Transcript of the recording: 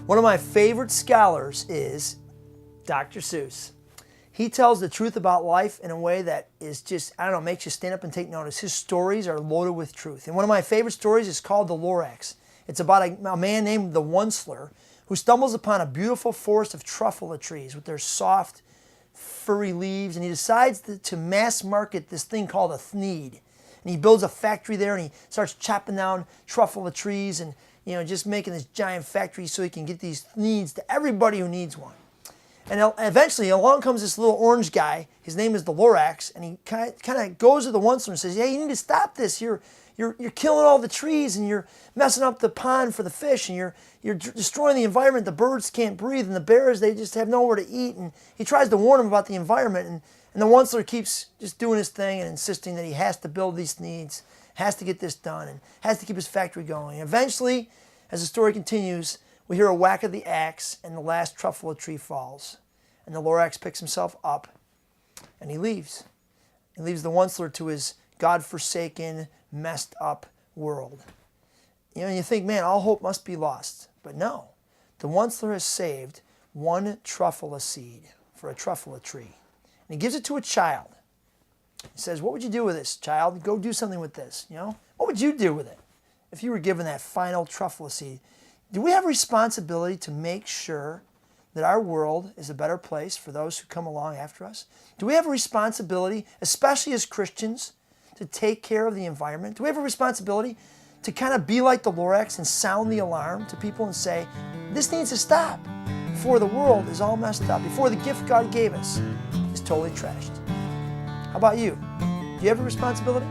One of my favorite scholars is Dr. Seuss. He tells the truth about life in a way that is just, I don't know, makes you stand up and take notice. His stories are loaded with truth. And one of my favorite stories is called The Lorax. It's about a man named the Onceler who stumbles upon a beautiful forest of truffula trees with their soft, furry leaves, and he decides to mass market this thing called a thneed. And he builds a factory there, and he starts chopping down truffula trees and just making this giant factory so he can get these thneeds to everybody who needs one. And eventually along comes this little orange guy. His name is the Lorax, and he kind of goes to the Onceler and says, "Yeah, you need to stop this. You're killing all the trees, and you're messing up the pond for the fish, and you're destroying the environment. The birds can't breathe, and the bears, they just have nowhere to eat." And he tries to warn him about the environment, and the Onceler keeps just doing his thing and insisting that he has to build these thneeds, has to get this done, and has to keep his factory going. And eventually, as the story continues, we hear a whack of the axe, and the last truffula tree falls. And the Lorax picks himself up, and he leaves. He leaves the Onceler to his God-forsaken, messed up world. And you think, man, all hope must be lost. But no, the Onceler has saved one truffula seed for a truffula tree. And he gives it to a child. He says, "What would you do with this, child? Go do something with this. What would you do with it if you were given that final truffula seed?" Do we have a responsibility to make sure that our world is a better place for those who come along after us? Do we have a responsibility, especially as Christians, to take care of the environment? Do we have a responsibility to kind of be like the Lorax and sound the alarm to people and say, this needs to stop before the world is all messed up, before the gift God gave us is totally trashed? How about you? Do you have a responsibility?